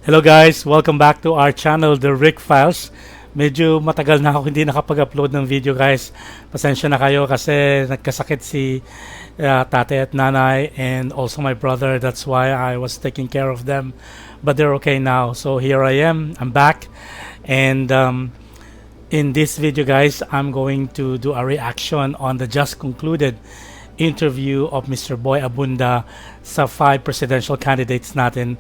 Hello guys, welcome back to our channel, The Rick Files. Medyo matagal na ako hindi nakapag-upload ng video guys. Pasensya na kayo kasi nagkasakit si tatay at nanay and also my brother. That's why I was taking care of them. But they're okay now. So here I am, I'm back. And in this video guys, I'm going to do a reaction on the just concluded interview of Mr. Boy Abunda sa 5 presidential candidates natin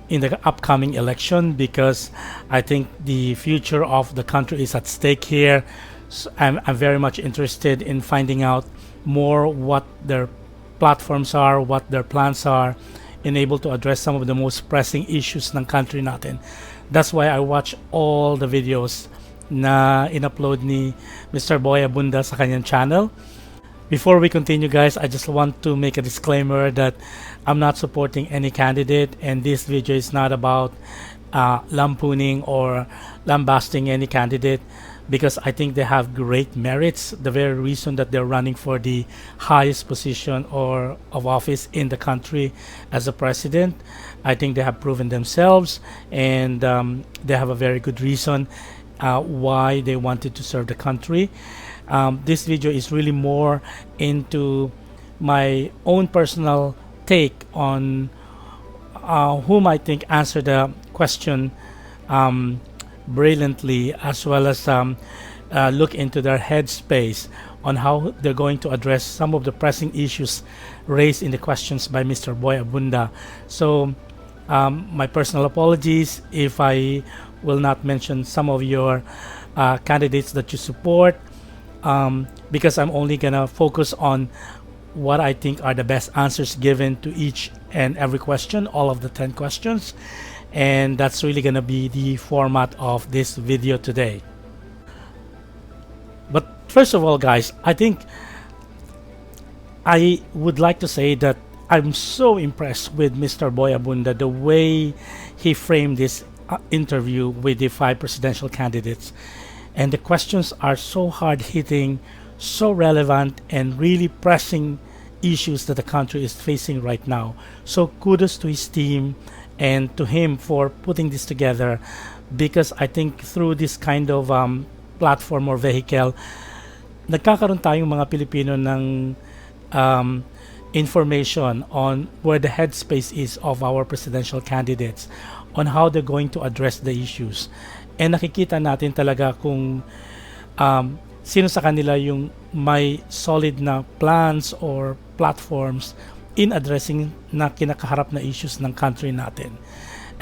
in the upcoming election, because I think the future of the country is at stake here. So I'm very much interested in finding out more what their platforms are, what their plans are, and able to address some of the most pressing issues ng country natin. That's why I watch all the videos na in-upload ni Mr. Boy Abunda sa kanyang channel. Before we continue guys, I just want to make a disclaimer that I'm not supporting any candidate, and this video is not about lampooning or lambasting any candidate, because I think they have great merits. The very reason that they're running for the highest position or of office in the country as a president, I think they have proven themselves, and they have a very good reason why they wanted to serve the country. This video is really more into my own personal take on whom I think answered the question brilliantly, as well as look into their headspace on how they're going to address some of the pressing issues raised in the questions by Mr. Boy Abunda. So my personal apologies if I will not mention some of your candidates that you support, because I'm only gonna focus on what I think are the best answers given to each and every question, all of the 10 questions, and that's really gonna be the format of this video today. But first of all guys, I think I would like to say that I'm so impressed with Mr. Boy Abunda, the way he framed this interview with the 5 presidential candidates. And the questions are so hard-hitting, so relevant, and really pressing issues that the country is facing right now. So kudos to his team and to him for putting this together, because I think through this kind of platform or vehicle, nagkakaroon tayong mga Pilipino ng information on where the headspace is of our presidential candidates, on how they're going to address the issues. And nakikita natin talaga kung sino sa kanila yung may solid na plans or platforms in addressing na kinakaharap na issues ng country natin.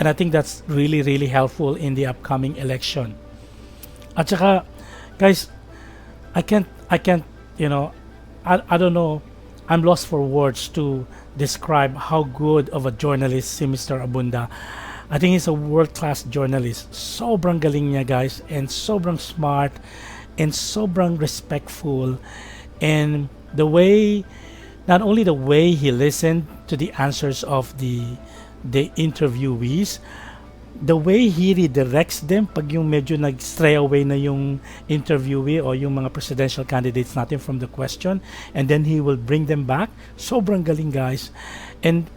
And I think that's really helpful in the upcoming election. At saka guys, I can't you know, I don't know, I'm lost for words to describe how good of a journalist si Mr. Abunda. I think he's a world-class journalist. Sobrang galing niya guys, and sobrang smart, and sobrang respectful. And the way, not only the way he listened to the answers of the interviewees, the way he redirects them pag yung medyo nag-stray away na yung interviewee o yung mga presidential candidates natin from the question, and then he will bring them back. Sobrang galing guys. And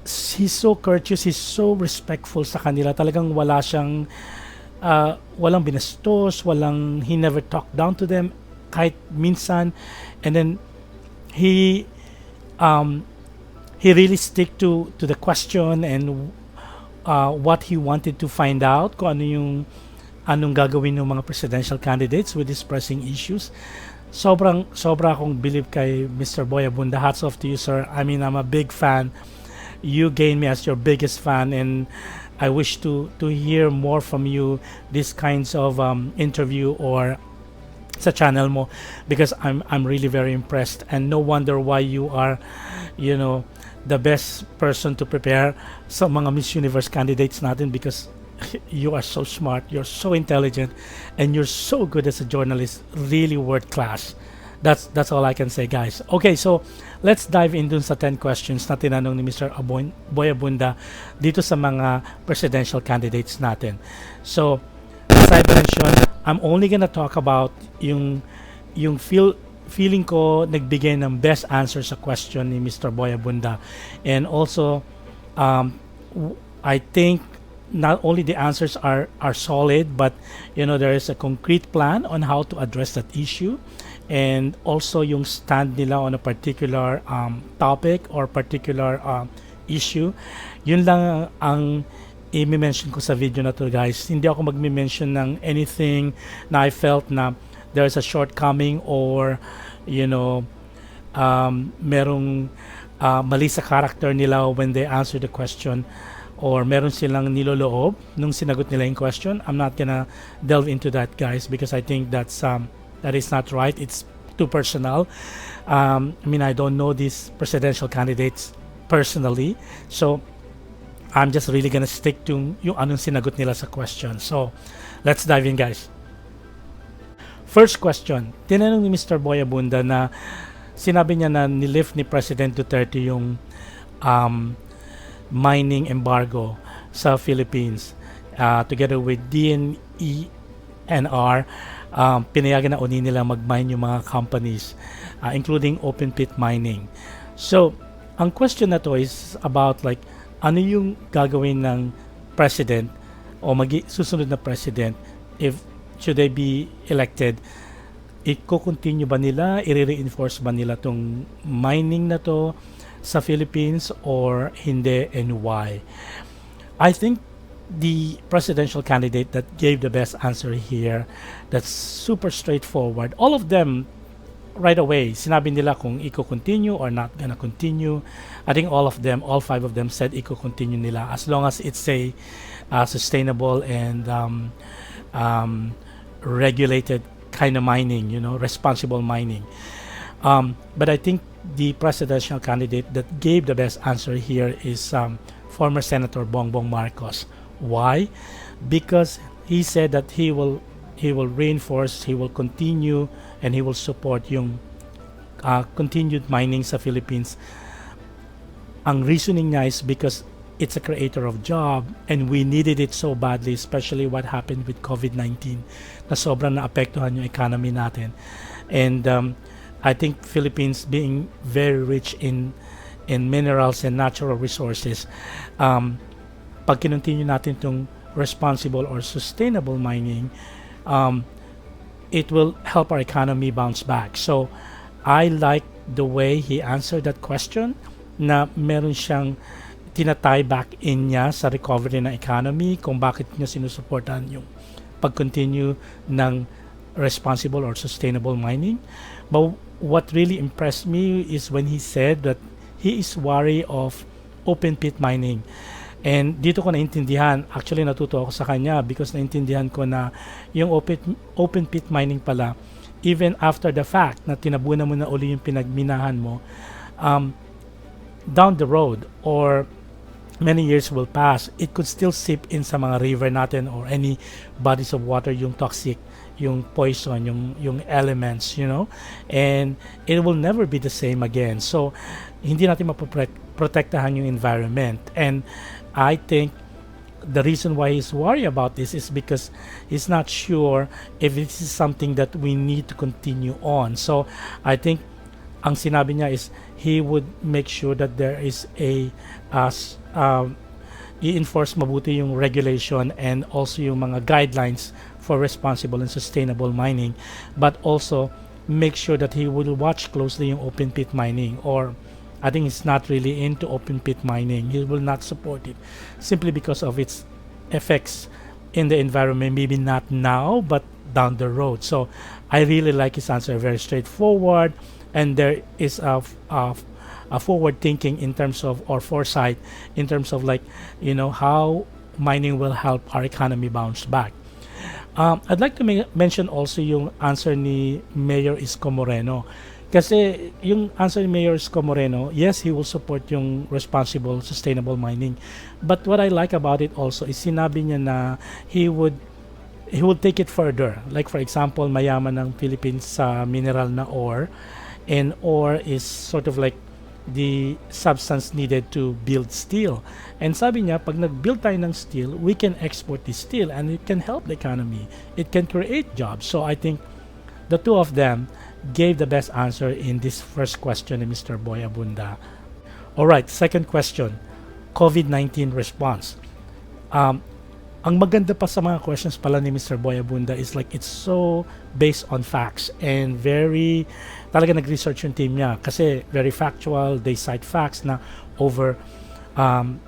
he's so courteous, he's so respectful sa kanila. Talagang wala siyang walang binastos, he never talked down to them kahit minsan. And then he really stick to the question and what he wanted to find out, kung anong gagawin ng mga presidential candidates with these pressing issues. Sobra akong believe kay Mr. Boy Abunda. Hats off to you, sir. I mean, I'm a big fan. You gain me as your biggest fan, and I wish to hear more from you, these kinds of interview or sa channel mo, because I'm really very impressed, and no wonder why you are, you know, the best person to prepare sa mga Miss Universe candidates natin, because you are so smart, you're so intelligent, and you're so good as a journalist. Really world class. That's all I can say guys. Okay, so let's dive in dun sa 10 questions na tinanong ni Mr. Boy Abunda dito sa mga presidential candidates natin. So as I mentioned, I'm only gonna talk about yung feeling ko nagbigay ng best answer sa question ni Mr. Boy Abunda, and also I think not only the answers are solid, but there is a concrete plan on how to address that issue, and also yung stand nila on a particular topic or particular issue. Yun lang ang i-mention ko sa video na to, guys. Hindi ako mag-mention ng anything na I felt na there's a shortcoming or merong mali sa character nila when they answer the question, or meron silang niloloob nung sinagot nila yung question. I'm not gonna delve into that, guys, because I think that is not right. It's too personal. I mean, I don't know these presidential candidates personally, so I'm just really gonna stick to yung anong sinagot nila sa question. So let's dive in, guys. First question, tinanong ni Mr. Boy Abunda na sinabi niya na nilift ni President Duterte yung mining embargo sa Philippines, together with DNR. Pinayagan na uni nila mag-mine yung mga companies, including open pit mining. So ang question na to is about like ano yung gagawin ng president o susunod na president if should they be elected. I-continue ba nila, i-reinforce ba nila tong mining na to sa Philippines or hindi, and why? I think the presidential candidate that gave the best answer here, that's super straightforward. All of them right away sinabi nila kung i-continue or not gonna continue. I think all five of them said i-continue nila as long as it's a sustainable and regulated kind of mining, responsible mining. But I think the presidential candidate that gave the best answer here is former Senator Bongbong Marcos. Why? Because he said that he will reinforce, he will continue, and he will support yung continued mining sa Philippines. Ang reasoning niya is because it's a creator of job and we needed it so badly, especially what happened with COVID-19 na sobrang naapektuhan yung economy natin. And I think Philippines being very rich in minerals and natural resources, pag kinontinue natin itong responsible or sustainable mining, it will help our economy bounce back. So I like the way he answered that question, na meron siyang tinatay back in niya sa recovery ng economy, kung bakit niya sinusuportahan yung pag-continue ng responsible or sustainable mining. But what really impressed me is when he said that he is wary of open pit mining. And dito ko naintindihan, actually natuto ako sa kanya because naintindihan ko na yung open pit mining pala, even after the fact na tinabunan mo na uli yung pinagminahan mo, down the road or many years will pass, it could still seep in sa mga river natin or any bodies of water, yung toxic, yung poison, yung elements, and it will never be the same again. So hindi natin mapoprotektahan yung environment. And I think the reason why he's worried about this is because he's not sure if this is something that we need to continue on. So I think ang sinabi niya is he would make sure that there is i-enforce mabuti yung regulation and also yung mga guidelines for responsible and sustainable mining, but also make sure that he will watch closely yung open pit mining. Or I think he's not really into open pit mining. He will not support it simply because of its effects in the environment, maybe not now but down the road. So I really like his answer, very straightforward, and there is a forward thinking in terms of, or foresight in terms of, like, how mining will help our economy bounce back. I'd like to mention also yung answer ni Mayor Isko Moreno. Kasi yung answer ni Mayor Isko Moreno, yes, he will support yung responsible, sustainable mining. But what I like about it also is sinabi niya na he would take it further. Like for example, mayaman ng Philippines sa mineral na ore, and ore is sort of like the substance needed to build steel. And sabi niya, pag nag-build tayo ng steel, we can export the steel and it can help the economy. It can create jobs. So I think the two of them gave the best answer in this first question ni Mr. Boy Abunda. Alright, second question, COVID-19 response. Um, ang maganda pa sa mga questions pala ni Mr. Boy Abunda is like it's so based on facts and very talaga nag-research yung team niya kasi very factual. They cite facts na over um,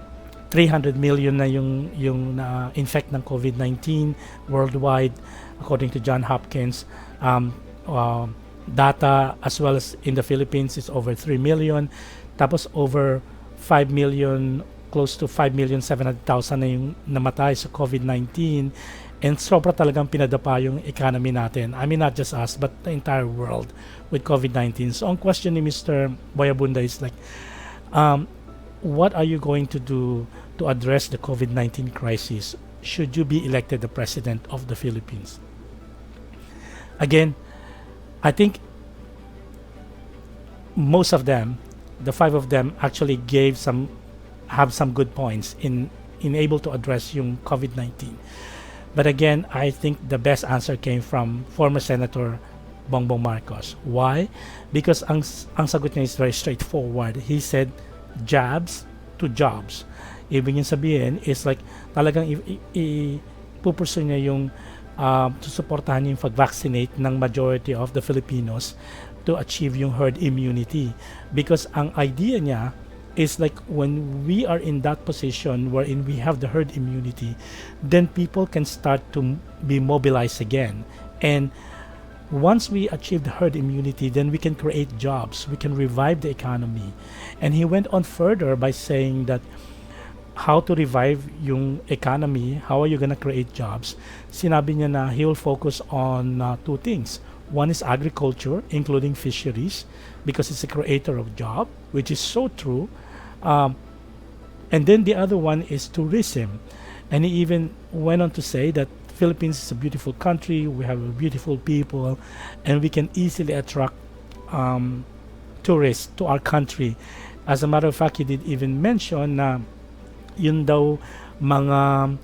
300 million na yung na infect ng COVID-19 worldwide according to John Hopkins. Data as well as in the Philippines is over 3 million. Tapos over 5 million, close to 5,700,000 na yung namatay sa COVID-19, and sobra talagang pinadapa yung economy natin. I mean, not just us, but the entire world with COVID-19. So, ang question ni Mr. Boy Abunda is like, what are you going to do to address the COVID-19 crisis should you be elected the President of the Philippines? Again, I think most of them, the 5 of them, actually have some good points in able to address yung COVID-19. But again, I think the best answer came from former Senator Bongbong Marcos. Why? Because ang sagot niya is very straightforward. He said jabs to jobs. Ibig yung sabihin is like talagang pupursue niya yung susuportahan yung pag-vaccinate ng majority of the Filipinos to achieve yung herd immunity. Because ang idea niya is like when we are in that position wherein we have the herd immunity, then people can start to be mobilized again. And once we achieve the herd immunity, then we can create jobs. We can revive the economy. And he went on further by saying that how to revive yung economy, how are you gonna create jobs? Sinabi niya na he will focus on 2 things. One is agriculture, including fisheries, because it's a creator of job, which is so true. And then the other one is tourism. And he even went on to say that Philippines is a beautiful country, we have beautiful people, and we can easily attract tourists to our country. As a matter of fact, he did even mention na yun daw mga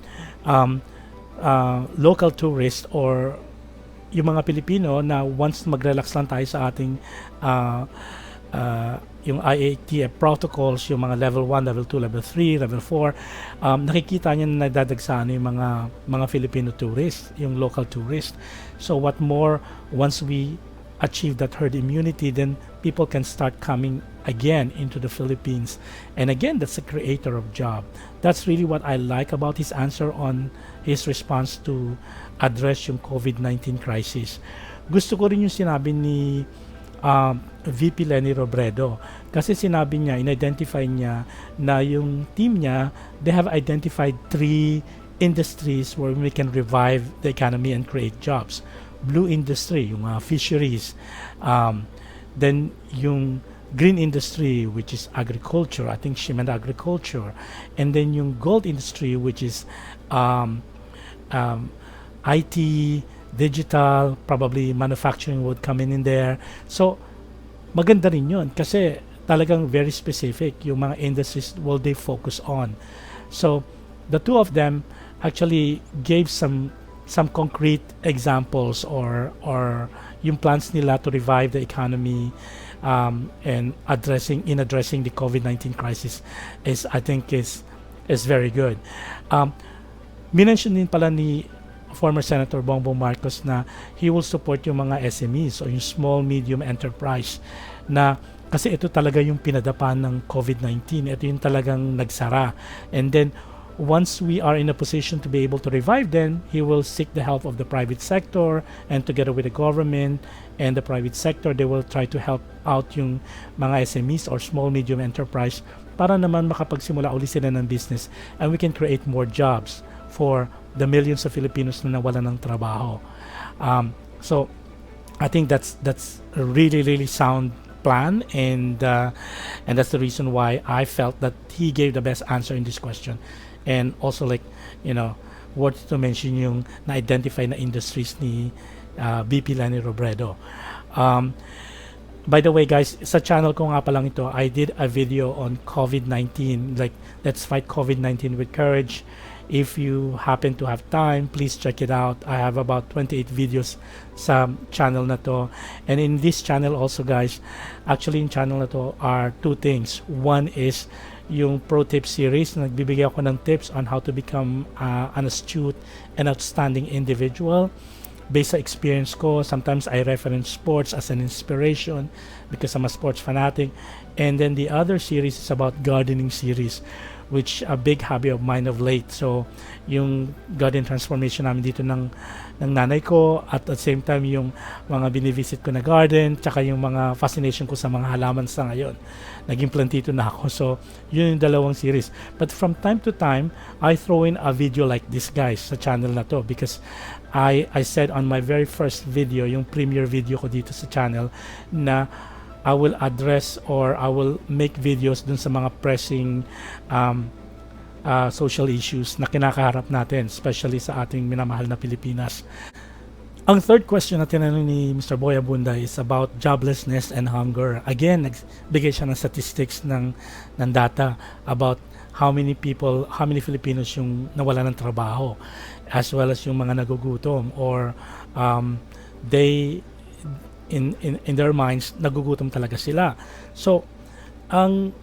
local tourists or yung mga Pilipino na once mag-relax lang tayo sa ating yung IATF protocols, yung mga level 1, level 2, level 3, level 4, nakikita niya na nagdadagsaan yung mga Filipino tourists, yung local tourists. So what more, once we achieve that herd immunity, then people can start coming again into the Philippines. And again, that's a creator of job. That's really what I like about his answer on his response to address yung COVID-19 crisis. Gusto ko rin yung sinabi ni VP Leni Robredo kasi sinabi niya, in-identify niya na yung team niya, they have identified 3 industries where we can revive the economy and create jobs. Blue industry, yung fisheries, then yung green industry, which is agriculture, I think she meant agriculture, and then yung gold industry, which is IT, digital, probably manufacturing would come in there. So maganda rin yun kasi talagang very specific yung mga industries will they focus on. So the 2 of them actually gave some concrete examples or yung plans nila to revive the economy and addressing the COVID-19 crisis is, I think, is very good. Minention din pala ni former Senator Bongbong Marcos na he will support yung mga SMEs o yung small medium enterprise na kasi ito talaga yung pinadapa ng COVID-19, ito yung talagang nagsara. And then once we are in a position to be able to revive them, he will seek the help of the private sector, and together with the government and the private sector, they will try to help out yung mga SMEs or small medium enterprise para naman makapagsimula uli sila ng business, and we can create more jobs for the millions of Filipinos na nawalan ng trabaho. So I think that's a really sound plan, and that's the reason why I felt that he gave the best answer in this question. And also, like, worth to mention yung na-identify na industries ni VP Leni Robredo. By the way, guys, sa channel ko nga pa lang ito, I did a video on COVID-19, like, let's fight COVID-19 with courage. If you happen to have time, please check it out. I have about 28 videos sa channel na to. And in this channel also, guys, actually in channel na to are 2 things. One is yung pro tip series na nagbibigay ako ng tips on how to become an astute and outstanding individual based sa experience ko. Sometimes I reference sports as an inspiration because I'm a sports fanatic. And then the other series is about gardening series, which a big hobby of mine of late. So yung garden transformation namin dito ng nanay ko, at the same time yung mga binivisit ko na garden, tsaka yung mga fascination ko sa mga halaman sa ngayon. Naging plantito na ako. So yun yung dalawang series. But from time to time, I throw in a video like this, guys, sa channel na to, because I said on my very first video, yung premiere video ko dito sa channel, na I will address or I will make videos dun sa mga pressing social issues na kinakaharap natin, especially sa ating minamahal na Pilipinas. Ang third question na tinanong ni Mr. Boy Abunda is about joblessness and hunger. Again, nagbigay siya ng statistics ng data about how many Filipinos yung nawala ng trabaho, as well as yung mga nagugutom, or they in their minds nagugutom talaga sila. So ang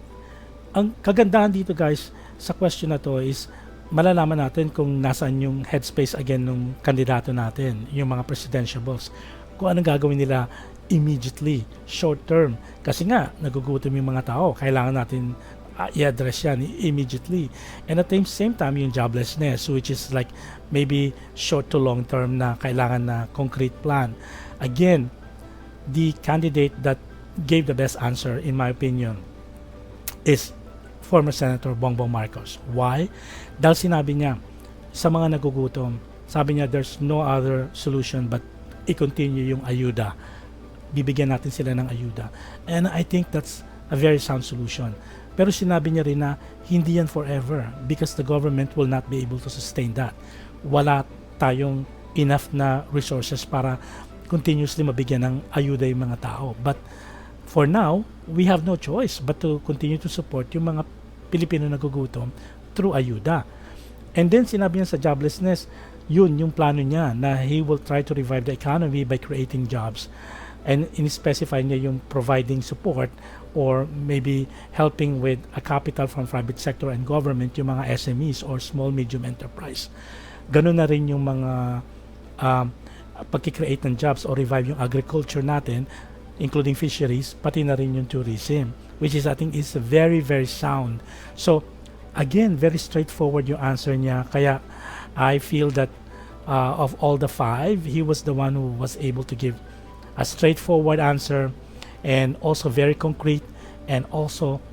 kagandahan dito, guys, sa question na to is malalaman natin kung nasaan yung headspace again ng kandidato natin, yung mga presidentiables, kung anong gagawin nila immediately, short term. Kasi nga nagugutom yung mga tao, kailangan natin i-address yan immediately. And at the same time, yung joblessness, which is like maybe short to long term na kailangan na concrete plan. Again, the candidate that gave the best answer, in my opinion, is former Senator Bongbong Marcos. Why? Dahil sinabi niya, sa mga nagugutom, sabi niya, there's no other solution but i-continue yung ayuda. Bibigyan natin sila ng ayuda. And I think that's a very sound solution. Pero sinabi niya rin na hindi yan forever because the government will not be able to sustain that. Wala tayong enough na resources para continuously mabigyan ng ayuda yung mga tao. But for now, we have no choice but to continue to support yung mga Pilipino nagugutom through ayuda. And then sinabi niya sa joblessness, yun yung plano niya, na he will try to revive the economy by creating jobs. And in-specify niya yung providing support or maybe helping with a capital from private sector and government, yung mga SMEs or small medium enterprise. Ganun na rin yung mga pagkikreate ng jobs or revive yung agriculture natin, including fisheries, pati na rin yung tourism, which is, I think, is very, very sound. So, again, very straightforward yung answer niya. Kaya, I feel that of all the five, he was the one who was able to give a straightforward answer and also very concrete and also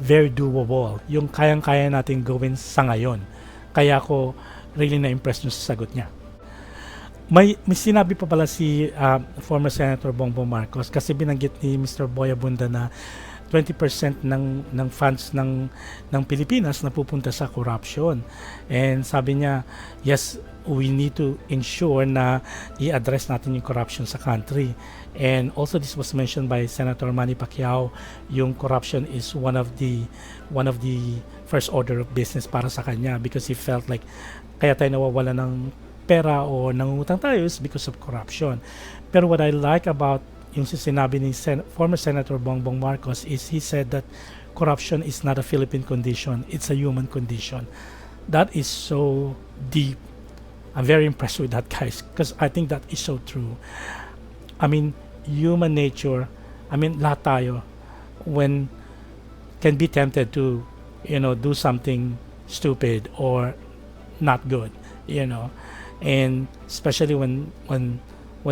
very doable. Yung kayang-kaya natin gawin sa ngayon. Kaya ako really na-impress nyo sa sagot niya. May sinabi pa pala si former Senator Bongbong Marcos, kasi binanggit ni Mr. Boy Abunda na 20% ng funds ng Pilipinas na pupunta sa corruption. And sabi niya, yes, we need to ensure na i-address natin yung corruption sa country. And also this was mentioned by Senator Manny Pacquiao, yung corruption is one of the first order of business para sa kanya, because he felt like kaya tayo nawawala ng pera o nangungutang tayo is because of corruption. Pero what I like about yung sinabi ni former Senator Bongbong Marcos is he said that corruption is not a Philippine condition, it's a human condition. That is so deep. I'm very impressed with that, guys, because I think that is so true. I mean, human nature, I mean, lahat tayo when can be tempted to, do something stupid or not good, and especially when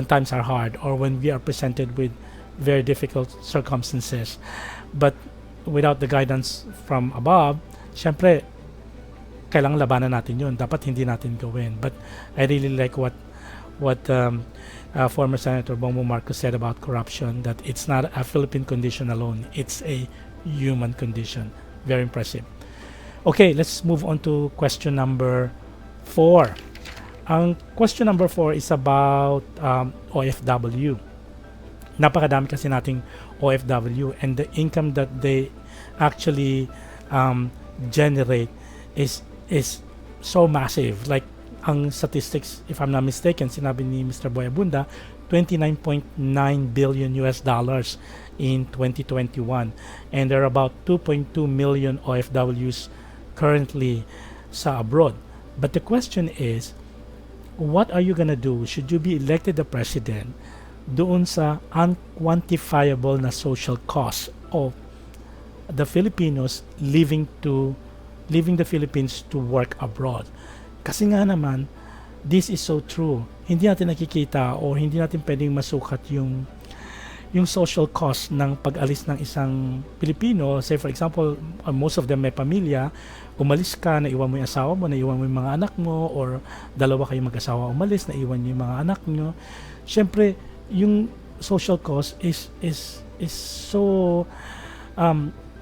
times are hard or when we are presented with very difficult circumstances. But without the guidance from above, syempre, kailangan labanan natin yun. Dapat hindi natin gawin. But I really like what former Senator Bongbong Marcos said about corruption, that it's not a Philippine condition alone. It's a human condition. Very impressive. Okay, let's move on to question number 4. Ang question number 4 is about OFW. Napakadami kasi nating OFW, and the income that they actually generate is so massive. Like, ang statistics, if I'm not mistaken, sinabi ni Mr. Boy Abunda, 29.9 billion US dollars in 2021, and there are about 2.2 million OFWs currently sa abroad. But the question is, what are you gonna do should you be elected the president doon sa unquantifiable na social cost of the Filipinos leaving the Philippines to work abroad? Kasi nga naman, this is so true. Hindi natin nakikita o hindi natin pwedeng masukat yung social cost ng pag-alis ng isang Pilipino. Say for example, most of them may pamilya, umalis ka, naiwan mo yung asawa mo, naiwan mo yung mga anak mo, or dalawa kayong mag-asawa umalis, naiwan nyo yung mga anak nyo. Siyempre, yung social cost is so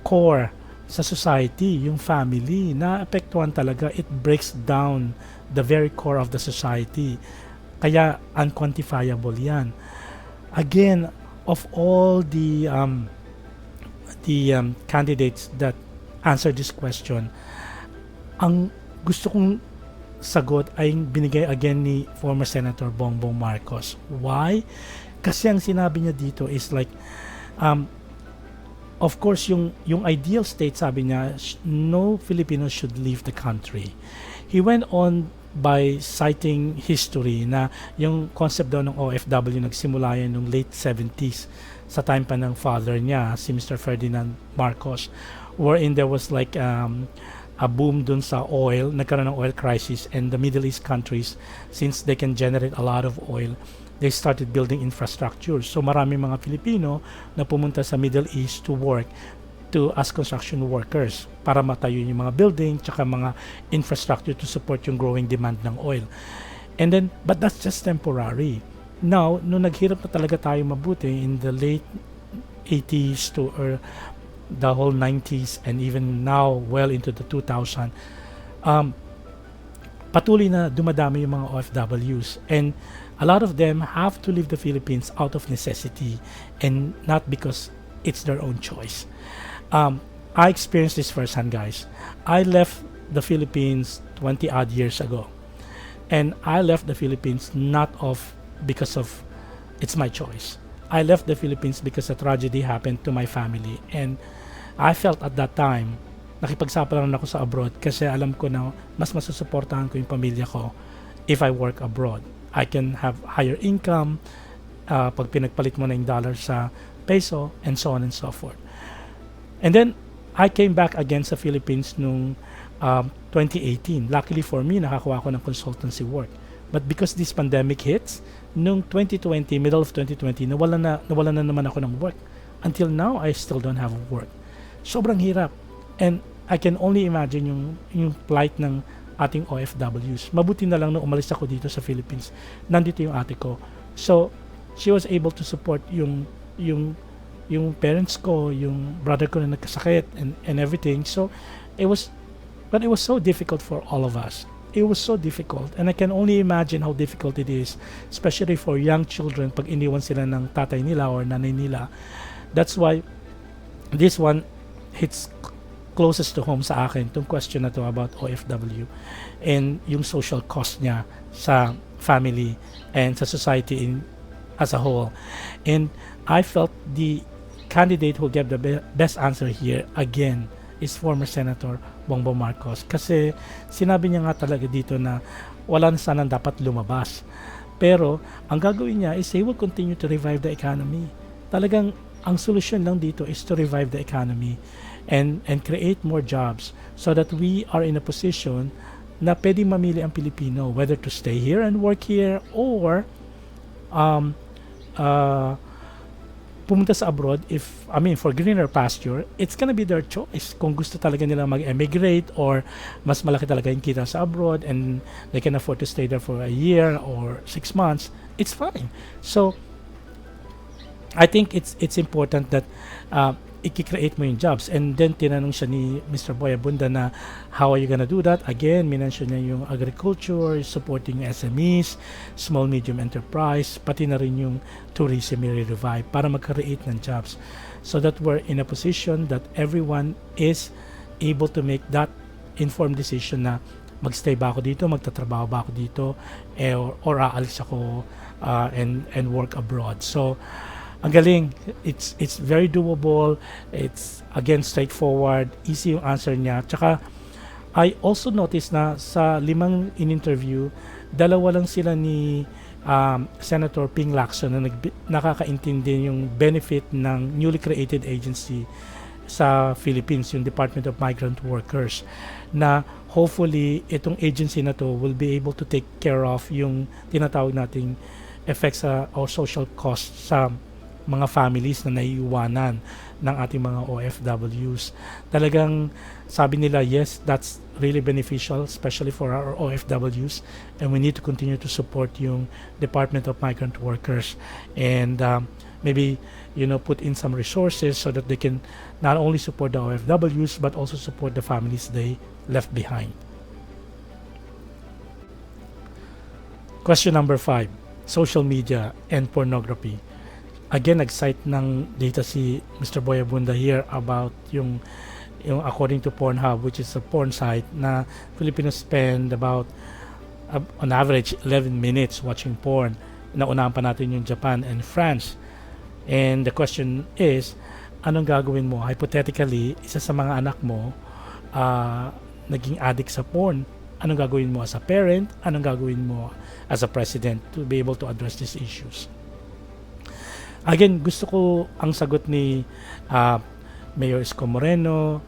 core sa society, yung family, na apektuhan talaga. It breaks down the very core of the society. Kaya unquantifiable yan. Again, of all the candidates that answer this question, ang gusto kong sagot ay binigay again ni former Senator Bongbong Marcos. Why? Kasi ang sinabi niya dito is like, of course, yung ideal state, sabi niya, no Filipino should leave the country. He went on by citing history na yung concept daw ng OFW nagsimula yan noong late 70s sa time pa ng father niya, si Mr. Ferdinand Marcos, wherein there was like a boom dun sa oil, nagkaroon ng oil crisis, and the Middle East countries, since they can generate a lot of oil, they started building infrastructure. So marami mga Filipino na pumunta sa Middle East to work as construction workers para matayo yung mga building tsaka mga infrastructure to support yung growing demand ng oil. And then, but that's just temporary. Now, nung naghirap na talaga tayo mabuti in the late 80s or the whole 90s and even now well into the 2000, patuloy na dumadami yung mga OFWs, and a lot of them have to leave the Philippines out of necessity and not because it's their own choice. I experienced this firsthand, guys. I left the Philippines 20 odd years ago, and I left the Philippines not because of it's my choice. I left the Philippines because a tragedy happened to my family, and I felt at that time nakipagsapalaran ako sa abroad kasi alam ko na mas masusuportahan ko yung pamilya ko if I work abroad. I can have higher income pag pinagpalit mo na yung dollar sa peso, and so on and so forth. And then, I came back again sa Philippines nung 2018. Luckily for me, nakakuha ko ng consultancy work. But because this pandemic hits, nung 2020, middle of 2020, nawalan na naman ako ng work. Until now, I still don't have work. Sobrang hirap. And I can only imagine yung plight ng ating OFWs. Mabuti na lang nung umalis ako dito sa Philippines. Nandito yung ate ko. So, she was able to support yung parents ko, yung brother ko na nagkasakit and everything. So, it was so difficult for all of us. It was so difficult, and I can only imagine how difficult it is, especially for young children pag iniwan sila ng tatay nila or nanay nila. That's why this one hits closest to home sa akin, itong question na to about OFW and yung social cost niya sa family and sa society as a whole. And I felt the candidate who gave the best answer here again is former Senator Bongbong Marcos, kasi sinabi niya nga talaga dito na wala na sanang dapat lumabas, pero ang gagawin niya is he will continue to revive the economy. Talagang ang solusyon lang dito is to revive the economy and create more jobs so that we are in a position na pwedeng mamili ang Pilipino whether to stay here and work here or pumunta sa abroad for greener pasture. It's gonna be their choice kung gusto talaga nila mag-emigrate or mas malaki talaga yung kita sa abroad and they can afford to stay there for a year or 6 months. It's fine. So I think it's important that i-create mo yung jobs. And then tinanong siya ni Mr. Boy Abunda na how are you gonna do that? Again, minention niya yung agriculture, supporting SMEs, small medium enterprise, pati na rin yung tourism i-revive para mag-create ng jobs so that we're in a position that everyone is able to make that informed decision na magstay ba ako dito, magtatrabaho ba ako dito, or aalis ako and work abroad. So ang galing, it's very doable, it's again straightforward, easy yung answer niya. Tsaka I also noticed na sa 5 in-interview, 2 lang sila ni Senator Ping Lacson na nakakaintindi yung benefit ng newly created agency sa Philippines, yung Department of Migrant Workers, na hopefully itong agency na to will be able to take care of yung tinatawag nating effects or social costs sa mga families na naiiwanan ng ating mga OFWs. Talagang sabi nila, yes, that's really beneficial, especially for our OFWs, and we need to continue to support yung Department of Migrant Workers, and maybe put in some resources so that they can not only support the OFWs but also support the families they left behind. Question number 5, social media and pornography. Again, nag-cite ng data si Mr. Boy Abunda here about yung according to Pornhub, which is a porn site, na Filipinos spend about on average 11 minutes watching porn. Naunahan pa natin yung Japan and France. And the question is, anong gagawin mo? Hypothetically, isa sa mga anak mo naging addict sa porn. Anong gagawin mo as a parent? Anong gagawin mo as a president to be able to address these issues? Again, gusto ko ang sagot ni Mayor Isko Moreno,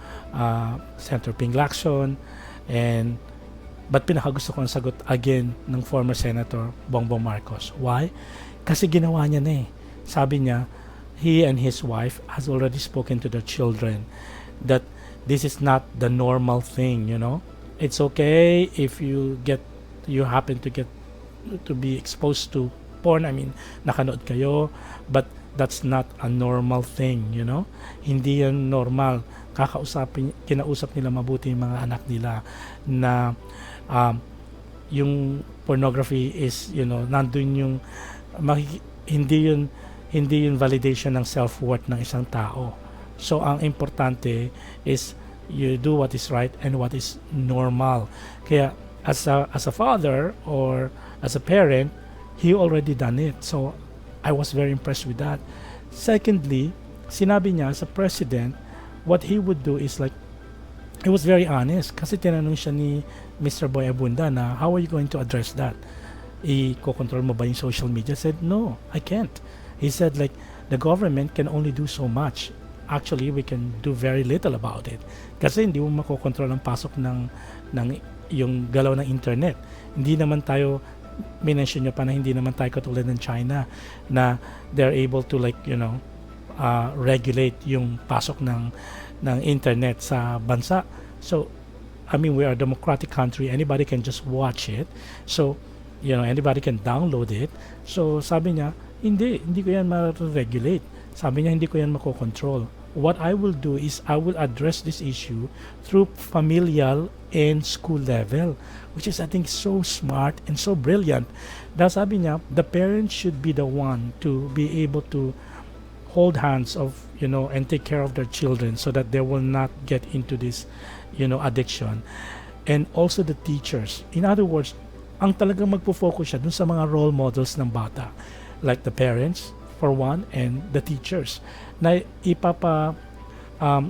Senator Ping Lacson, but pinakagusto ko ang sagot again ng former Senator Bongbong Marcos. Why? Kasi ginawa niya na eh. Sabi niya, he and his wife has already spoken to their children that this is not the normal thing, It's okay if you happen to be exposed to porn, nakanood kayo, but that's not a normal thing, Hindi yan normal. Kinausap nila mabuti yung mga anak nila na yung pornography is, nandun yung hindi yun validation ng self-worth ng isang tao. So ang importante is you do what is right and what is normal. Kaya as a father or as a parent, he already done it. So I was very impressed with that. Secondly, sinabi niya sa president, what he would do is he was very honest kasi tinanong siya ni Mr. Boy Abunda na, how are you going to address that? I-control mo ba yung social media? Said, no, I can't. He said the government can only do so much. Actually, we can do very little about it. Kasi hindi mo makokontrol ang pasok ng yung galaw ng internet. Hindi naman tayo, minention nyo pa na hindi naman tayo katulad ng China na they're able to regulate yung pasok ng internet sa bansa. So, we are a democratic country. Anybody can just watch it. So, anybody can download it. So, sabi niya, hindi ko yan ma-regulate. Sabi niya, hindi ko yan makokontrol. What I will do is I will address this issue through familial and school level, which is, I think, so smart and so brilliant. Dahil sabi niya, the parents should be the one to be able to hold hands of, and take care of their children so that they will not get into this, addiction. And also the teachers. In other words, ang talagang magpo-focus siya dun sa mga role models ng bata, like the parents, for one, and the teachers, na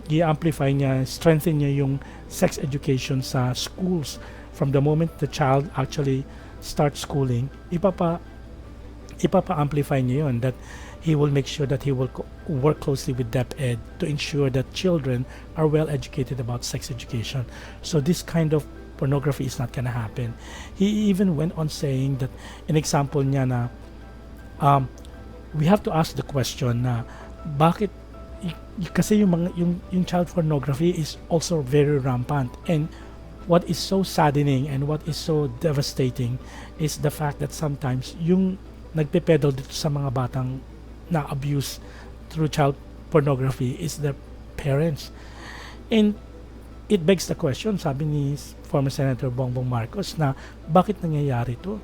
i-amplify niya, strengthen niya yung sex education sa schools from the moment the child actually starts schooling. Ipapa-amplify niya yun, that he will make sure that he will work closely with DepEd to ensure that children are well educated about sex education. So this kind of pornography is not gonna happen. He even went on saying that, an example niya na we have to ask the question na bakit kasi yung child pornography is also very rampant, and what is so saddening and what is so devastating is the fact that sometimes yung nagpepedal dito sa mga batang na abuse through child pornography is their parents. And it begs the question, sabi ni former Senator Bongbong Marcos, na bakit nangyayari to?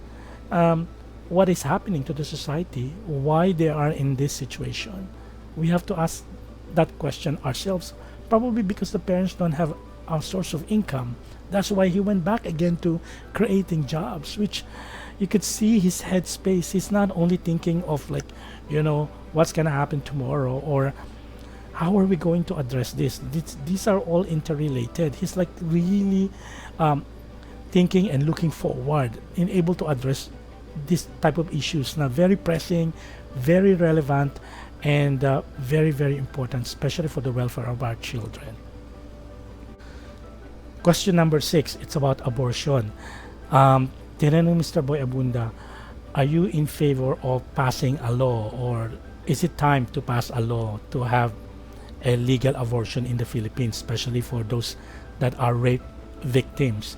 What is happening to the society? Why they are in this situation? We have to ask that question ourselves. Probably because the parents don't have a source of income. That's why he went back again to creating jobs, which, you could see his headspace. He's not only thinking of like, what's gonna happen tomorrow, or how are we going to address this. These are all interrelated. He's like really thinking and looking forward and able to address this type of issues na very pressing, very relevant, and very, very important, especially for the welfare of our children. Question number 6, it's about abortion. Tinanong Mr. Boy Abunda, are you in favor of passing a law, or is it time to pass a law to have a legal abortion in the Philippines, especially for those that are rape victims?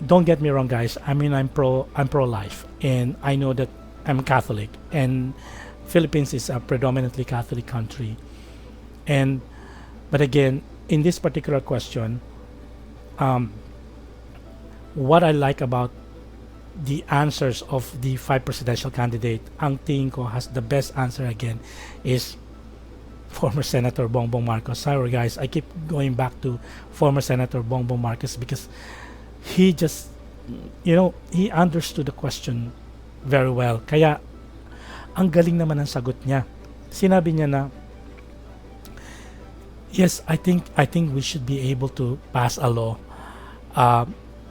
Don't get me wrong, guys. I mean, I'm pro-life, and I know that I'm Catholic, and Philippines is a predominantly Catholic country. But again, in this particular question, what I like about the answers of the 5 presidential candidate, ang tingin ko has the best answer again is former Senator Bongbong Marcos. Sorry guys, I keep going back to former Senator Bongbong Marcos because he just, he understood the question very well. Kaya, ang galing naman ang sagot niya. Sinabi niya na, yes, I think we should be able to pass a law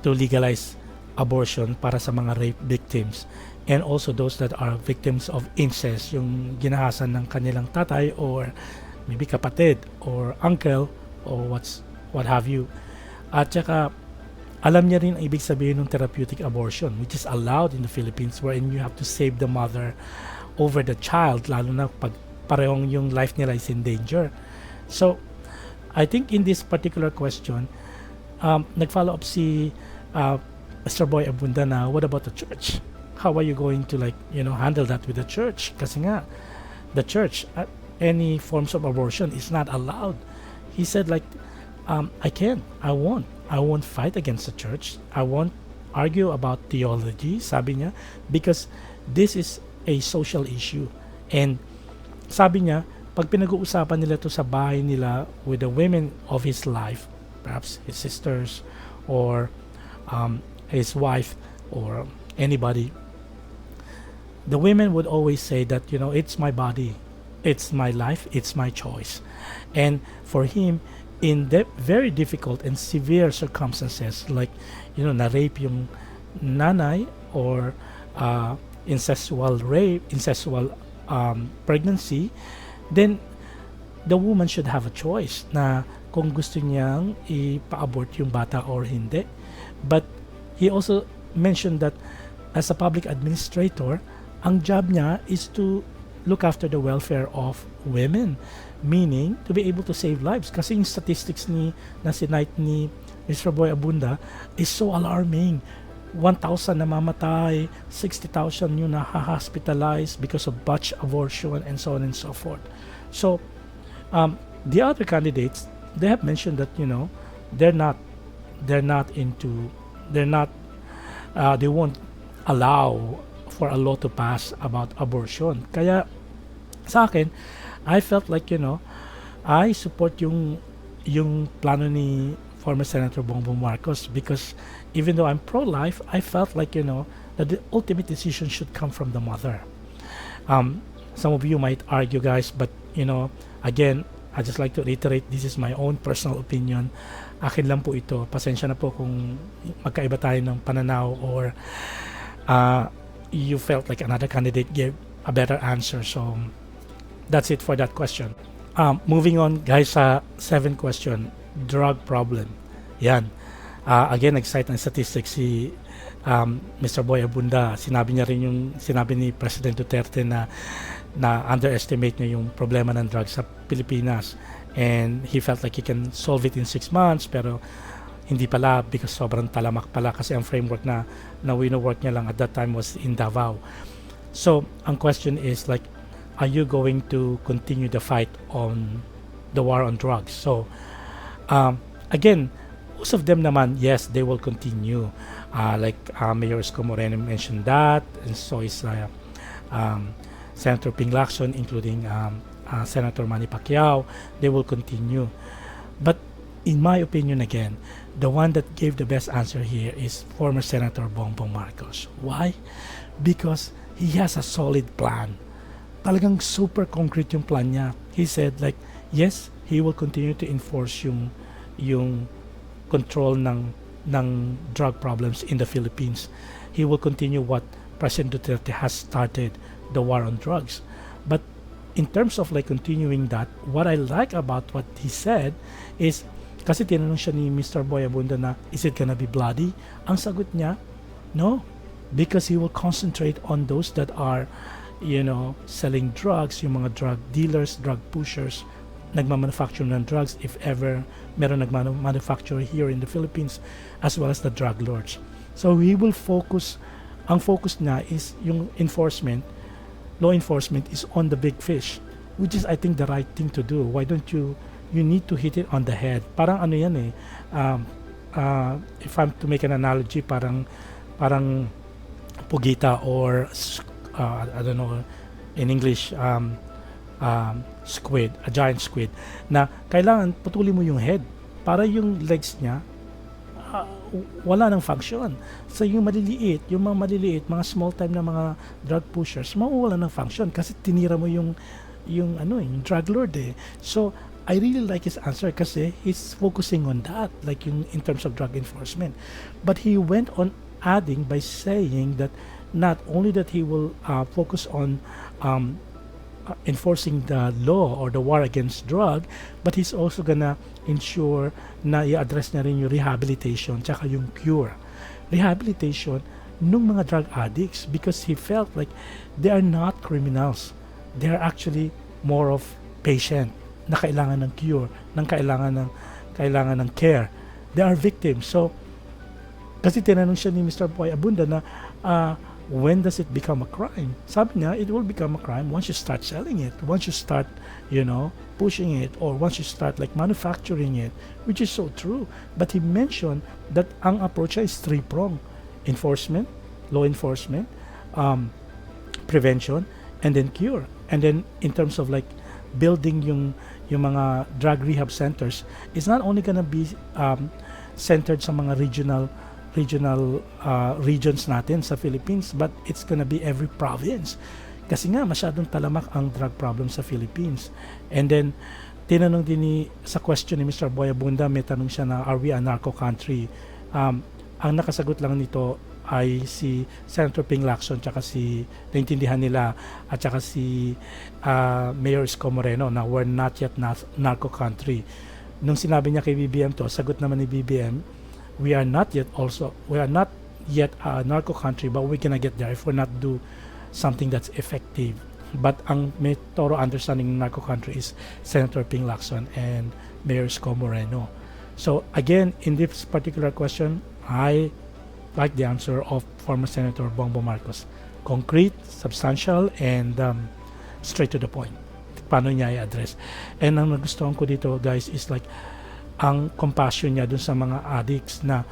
to legalize abortion para sa mga rape victims, and also those that are victims of incest, yung ginahasan ng kanilang tatay or maybe kapatid or uncle or what have you. At saka alam niya rin ang ibig sabihin ng therapeutic abortion, which is allowed in the Philippines, wherein you have to save the mother over the child, lalo na pag parehong yung life nila is in danger. So I think in this particular question, nag-follow up si Mr. Boy Abunda na, what about the church? How are you going to handle that with the church? Kasi nga, the church, any forms of abortion is not allowed. He said I won't fight against the church. I won't argue about theology, sabi niya, because this is a social issue. And sabi niya, pag pinag-uusapan nila to sa bahay nila with the women of his life, perhaps his sisters or his wife or anybody, the women would always say that, it's my body, it's my life, it's my choice. And for him, in the very difficult and severe circumstances, like, na-rape yung nanay or incestual pregnancy, then the woman should have a choice na kung gusto niyang ipa-abort yung bata or hindi. But he also mentioned that as a public administrator, ang job niya is to look after the welfare of women, meaning to be able to save lives. Kasi yung statistics na sinite ni Mr. Boy Abunda is so alarming. 1,000 namamatay, 60,000 yung na-hospitalized because of botched abortion, and so on and so forth. So the other candidates, they have mentioned that they won't allow for a law to pass about abortion. Kaya sa akin, I felt like I support yung plano ni former Senator Bongbong Marcos, because even though I'm pro-life, I felt like that the ultimate decision should come from the mother. Some of you might argue, guys, but again, I just like to reiterate, this is my own personal opinion. Akin lang po ito. Pasensya na po kung magkaiba tayo ng pananaw, or you felt like another candidate gave a better answer. So that's it for that question. Moving on, guys, sa 7th question, drug problem. Yan. Again, nag-cite ng statistics si Mr. Boy Abunda. Sinabi niya rin yung sinabi ni President Duterte na underestimate niya yung problema ng drugs sa Pilipinas, and he felt like he can solve it in 6 months, pero hindi pala, because sobrang talamak pala, kasi ang framework na wino-work niya lang at that time was in Davao. So ang question is like, are you going to continue the fight on the war on drugs? So again, most of them naman, yes, they will continue. Mayor Isko Moreno mentioned that, and so is Senator Ping Lacson, including Senator Manny Pacquiao. They will continue. But in my opinion again, the one that gave the best answer here is former Senator Bongbong Marcos. Why? Because he has a solid plan. Talagang super concrete yung plan niya. He said like, yes, he will continue to enforce yung control ng drug problems in the Philippines. He will continue what President Duterte has started, the war on drugs. But in terms of like continuing that, what I like about what he said is, kasi tinanong siya ni Mr. Boy Abunda na, is it gonna be bloody? Ang sagot niya, no. Because he will concentrate on those that are, selling drugs, yung mga drug dealers, drug pushers, nagmamanufacture ng drugs, if ever meron nagmanufacture here in the Philippines, as well as the drug lords. So he will focus, ang focus niya is yung enforcement, law enforcement is on the big fish, which is I think the right thing to do. Why don't you need to hit it on the head. Parang ano yan if I'm to make an analogy, parang pugita or I don't know in English, squid, a giant squid, na kailangan putulin mo yung head para yung legs niya wala nang function. So yung mga maliliit, mga small time na mga drug pushers, mawawala ng function kasi tinira mo yung drug lord eh. So I really like his answer kasi he's focusing on that, like in terms of drug enforcement. But he went on adding by saying that not only that he will focus on enforcing the law or the war against drug, but he's also gonna ensure na i-address na rin yung rehabilitation tsaka yung cure. Rehabilitation nung mga drug addicts, because he felt like they are not criminals. They are actually more of patient na kailangan ng cure, kailangan ng care. They are victims. So, kasi tinanong siya ni Mr. Boy Abunda na when does it become a crime? Sabi niya, it will become a crime once you start selling it, once you start, pushing it, or once you start like manufacturing it, which is so true. But he mentioned that ang approach is three-pronged: enforcement, law enforcement, prevention, and then cure. And then in terms of like building yung mga drug rehab centers, it's not only gonna be centered sa mga regional regions natin sa Philippines, but it's gonna be every province. Kasi nga masyadong talamak ang drug problem sa Philippines. And then tinanong din sa question ni Mr. Boy Abunda, may tanong siya na, are we a narco country? Ang nakasagot lang nito ay si Senator Ping Lacson naintindihan nila, at saka si Mayor Isko Moreno na we're not yet narco country. Nung sinabi niya kay BBM to, sagot naman ni BBM, we are not yet a narco country, but we're gonna get there if we're not do something that's effective. But ang may thorough understanding ng narco country is Senator Ping Lacson and Mayor Isko Moreno. So again, in this particular question, I like the answer of former Senator Bongbong Marcos. Concrete, substantial, and straight to the point. Paano niya i-address. And ang nagustuhan ko dito, guys, is like ang compassion niya dun sa mga addicts na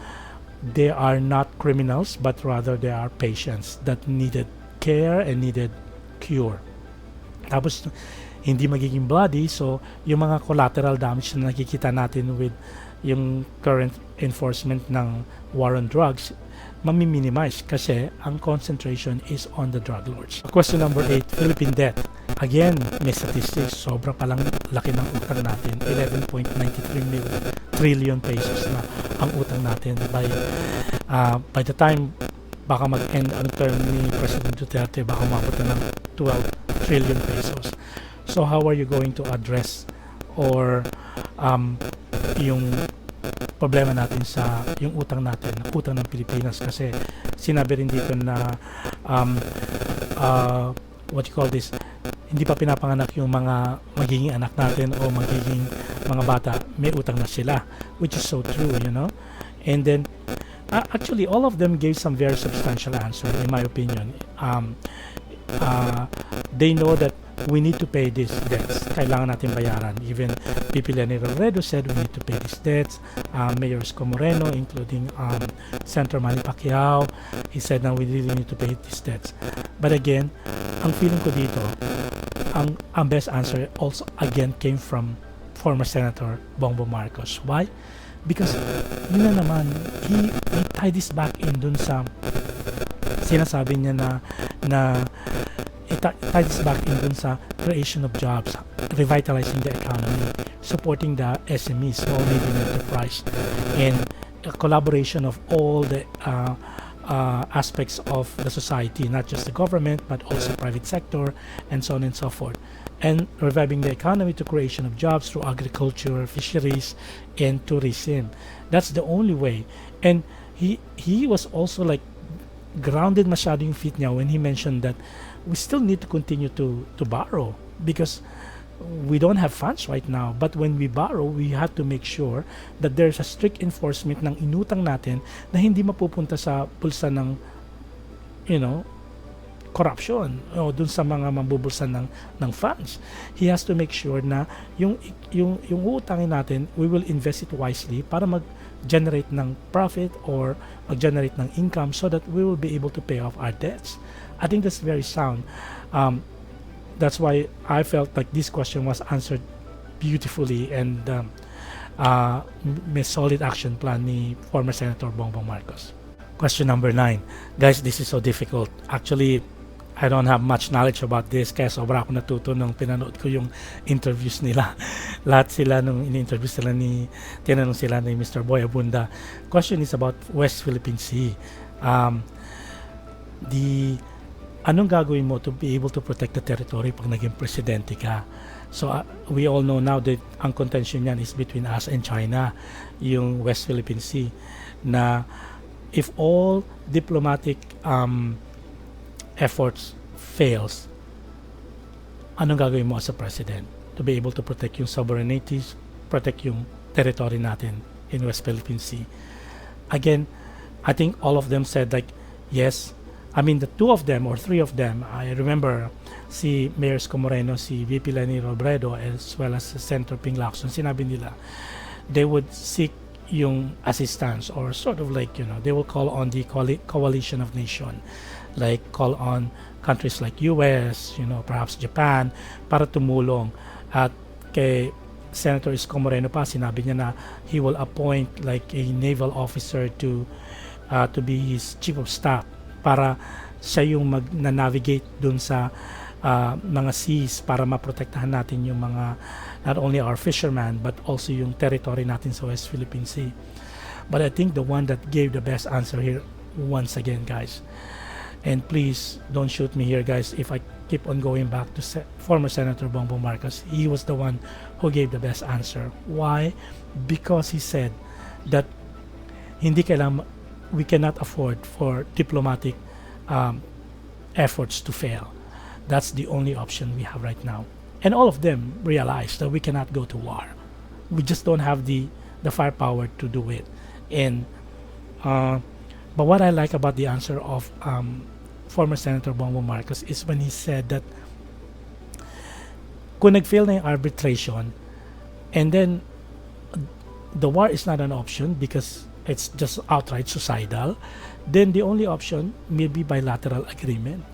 they are not criminals, but rather they are patients that needed care and needed cure. Tapos hindi magiging bloody, so yung mga collateral damage na nakikita natin with yung current enforcement ng war on drugs, mami-minimize kasi ang concentration is on the drug lords. Question number 8, Philippine debt. Again, may statistics, sobra palang laki ng utang natin. 11.93 trillion pesos na ang utang natin. By the time baka mag-end ang term ni President Duterte, baka umabot na ng 12 trillion pesos. So how are you going to address or yung problema natin sa yung utang natin, utang ng Pilipinas? Kasi sinabi rin dito na what you call this, hindi pa pinapanganak yung mga magiging anak natin o magiging mga bata, may utang na sila, which is so true, and then actually all of them gave some very substantial answer in my opinion. They know that we need to pay these debts. Kailangan natin bayaran. Even VP Leni Robredo said we need to pay these debts. Mayor Isko Moreno, including Senator Manny Pacquiao, he said that we really need to pay these debts. But again, ang feeling ko dito, ang best answer also again came from former Senator Bongbong Marcos. Why? Because yun na naman, he tied this back in dun sa sinasabi niya na tied this back in dun sa creation of jobs, revitalizing the economy, supporting the SMEs, small medium enterprise, and a collaboration of all the aspects of the society, not just the government but also private sector, and so on and so forth, and reviving the economy to creation of jobs through agriculture, fisheries, and tourism. That's the only way. And he was also like grounded masyado yung feet niya when he mentioned that we still need to continue to borrow because we don't have funds right now, but when we borrow, we have to make sure that there's a strict enforcement ng inutang natin na hindi mapupunta sa bulsa ng corruption o dun sa mga mambubulsan ng funds. He has to make sure na yung utangin natin, we will invest it wisely para mag-generate ng profit or mag-generate ng income so that we will be able to pay off our debts. I think that's very sound. That's why I felt like this question was answered beautifully and may solid action plan ni former Senator Bongbong Marcos. Question number 9. Guys, this is so difficult. Actually, I don't have much knowledge about this kaya sobra ako natuto nung pinanood ko yung interviews nila. Lahat sila nung in-interview sila tinanong sila ni Mr. Boy Abunda. Question is about West Philippines Sea. Anong gagawin mo to be able to protect the territory pag naging presidente ka? So we all know now that ang contention yan is between us and China, yung West Philippines Sea, na if all diplomatic efforts fails, anong gagawin mo as a president to be able to protect yung sovereignty, protect yung territory natin in West Philippines Sea? Again, I think all of them said like, yes. I mean, the two of them or three of them, I remember si Mayor Moreno, si VP Lenny Robredo, as well as Senator Ping Lacson, sinabi nila, they would seek yung assistance or sort of like, they will call on the coalition of nation, like call on countries like US, perhaps Japan, para tumulong. At kay Senator Moreno pa, sinabi niya na he will appoint like a naval officer to be his chief of staff para siya yung mag-navigate dun sa mga seas para maprotektahan natin yung mga not only our fishermen but also yung territory natin sa West Philippine Sea. But I think the one that gave the best answer here, once again guys, and please don't shoot me here guys if I keep on going back to former Senator Bongbong Marcos, he was the one who gave the best answer. Why? Because he said that we cannot afford for diplomatic efforts to fail. That's the only option we have right now. And all of them realize that we cannot go to war. We just don't have the firepower to do it. And but what I like about the answer of former Senator Bongbong Marcos is when he said that kung nag-fail na yung arbitration and then the war is not an option because it's just outright suicidal, then the only option may be bilateral agreement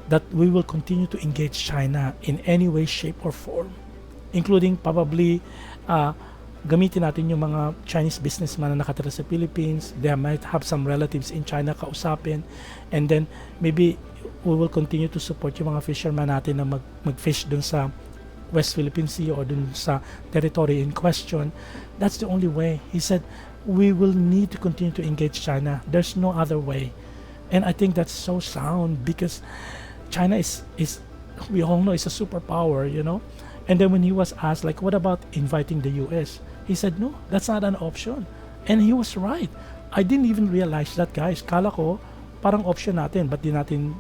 that we will continue to engage China in any way, shape, or form, including probably gamitin natin yung mga Chinese businessman na nakatira sa Philippines. They might have some relatives in China kausapin, and then maybe we will continue to support yung mga fishermen natin na mag-fish dun sa West Philippine Sea or dun sa territory in question. That's the only way. He said, we will need to continue to engage China. There's no other way. And I think that's so sound because China is we all know is a superpower, And then when he was asked, like, what about inviting the US? He said, no, that's not an option. And he was right. I didn't even realize that, guys. Kala ko, parang option natin, but di natin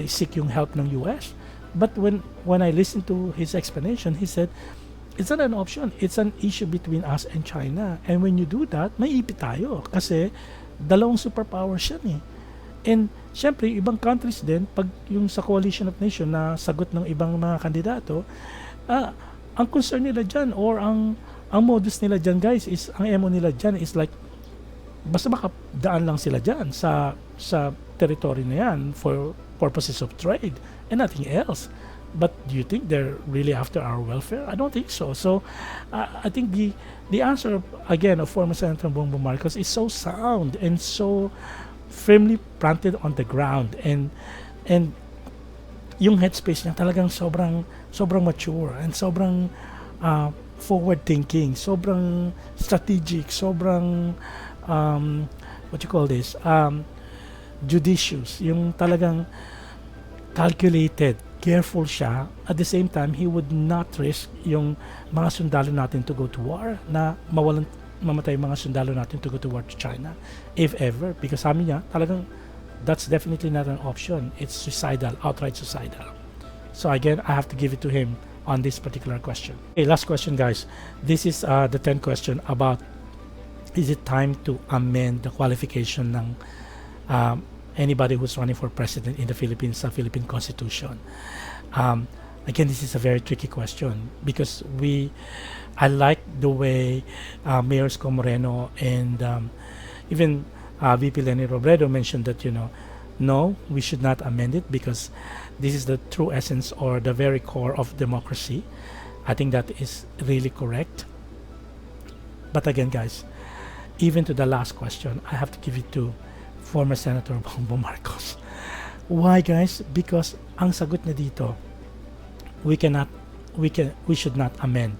seek yung help ng US. But when I listened to his explanation, he said, it's not an option. It's an issue between us and China. And when you do that, may ipit tayo. Kasi dalawang superpowers yan eh. And syempre, ibang countries din, pag yung sa coalition of nation na sagot ng ibang mga kandidato, ang concern nila dyan or ang modus nila dyan guys is, ang emo nila dyan is like, basta makadaan lang sila dyan sa territory na yan for purposes of trade and nothing else. but do you think they're really after our welfare? I don't think so. So I think the answer again of former Senator Bongbong Marcos is so sound and so firmly planted on the ground, and yung headspace niya talagang sobrang mature and sobrang forward thinking, sobrang strategic, sobrang what you call this, judicious, yung talagang calculated, careful siya. At the same time, he would not risk yung mga sundalo natin to go to war, na mamatay mga sundalo natin to go to war to China, if ever, because sabi niya talagang that's definitely not an option. It's suicidal, outright suicidal. So again, I have to give it to him on this particular question. Okay, last question, guys. This is the 10th question about, is it time to amend the qualification ng anybody who's running for president in the Philippines sa Philippine Constitution? Again, this is a very tricky question because I like the way Mayors Co Moreno and even VP Lenny Robredo mentioned that, no, we should not amend it because this is the true essence or the very core of democracy. I think that is really correct. But again, guys, even to the last question, I have to give it to former Senator Bongbong Marcos. Why, guys? Because ang sagot niya dito, we should not amend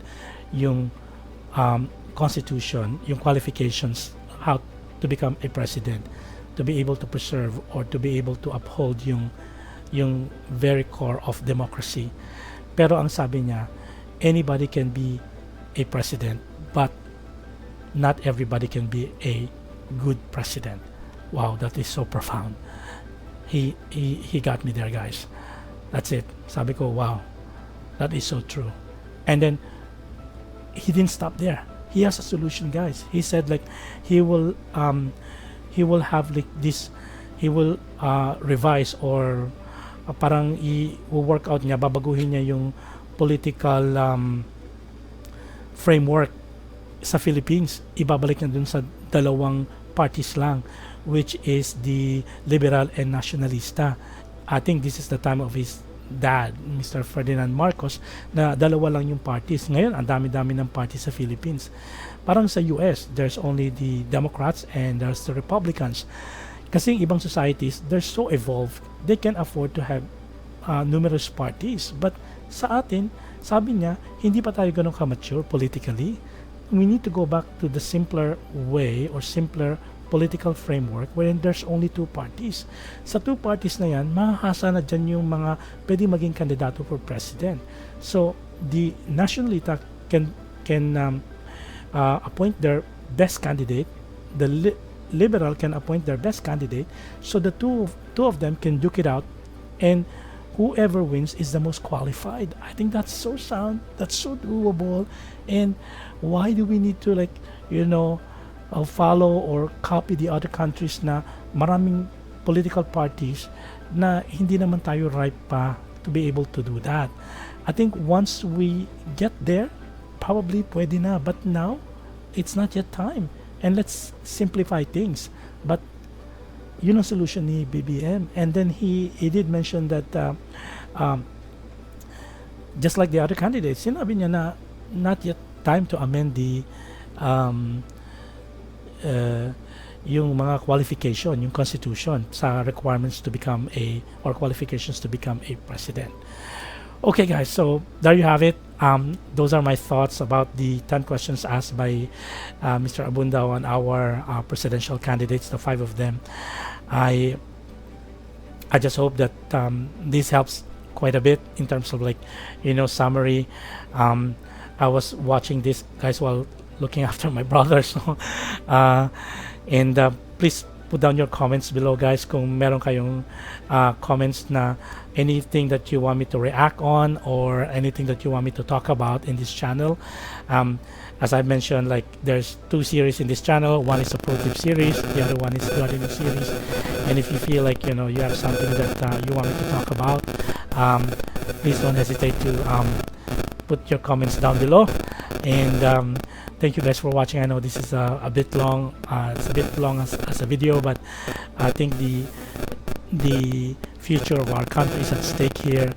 yung constitution, yung qualifications, how to become a president, to be able to preserve or to be able to uphold yung very core of democracy. Pero ang sabi niya, anybody can be a president, but not everybody can be a good president. Wow, that is so profound. He got me there, guys. That's it. Sabi ko, wow, that is so true. And then he didn't stop there. He has a solution, guys. He said like he will have like this, he will revise or parang i-work out niya, babaguhin niya yung political framework sa Philippines. Ibabalik niya dun sa dalawang parties lang, which is the liberal and nationalista. I think this is the time of his dad, Mr. Ferdinand Marcos, na dalawa lang yung parties. Ngayon, ang dami-dami ng parties sa Philippines. Parang sa US, there's only the Democrats and there's the Republicans. Kasi ibang societies, they're so evolved, they can afford to have numerous parties. But sa atin, sabi niya, hindi pa tayo ganun ka-mature politically. We need to go back to the simpler way or simpler political framework wherein there's only two parties. Sa two parties na yan, mahahasa na dyan yung mga pwede maging kandidato for president. So, the nationalista can appoint their best candidate, the liberal can appoint their best candidate, so the two of them can duke it out, and whoever wins is the most qualified. I think that's so sound, that's so doable, and why do we need to follow or copy the other countries na maraming political parties na hindi naman tayo ripe pa to be able to do that? I think once we get there, probably pwede na, but now it's not yet time, and let's simplify things. But yun ang solution ni BBM. And then he did mention that just like the other candidates, sinabi niya na not yet time to amend the yung mga qualification, yung constitution sa requirements to become or qualifications to become a president. Okay, guys, so there you have it. Those are my thoughts about the 10 questions asked by Mr. Abunda on our presidential candidates, the 5 of them. I just hope that this helps quite a bit in terms of summary. I was watching this, guys, while looking after my brother. So, and please put down your comments below, guys, kung meron kayong comments na anything that you want me to react on or anything that you want me to talk about in this channel. As I mentioned, there's 2 series in this channel. One is a pro tip series, the other one is gardening series. And if you feel like you have something that you want me to talk about, please don't hesitate to put your comments down below. And thank you guys for watching. I know this is a bit long. It's a bit long as a video, but I think the future of our country is at stake here.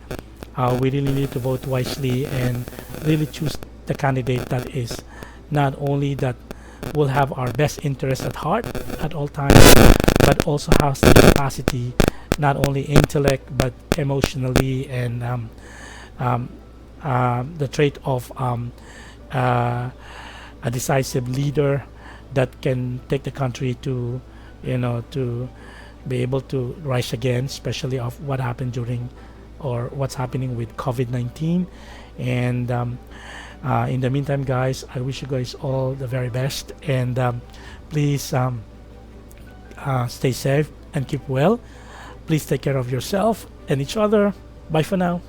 we really need to vote wisely and really choose the candidate that is not only that will have our best interest at heart at all times, but also has the capacity, not only intellect but emotionally, and um, the trait of uh, a decisive leader that can take the country to, to be able to rise again, especially of what happened during or what's happening with COVID-19. And in the meantime, guys, I wish you guys all the very best, and please stay safe and keep well. Please take care of yourself and each other. Bye for now.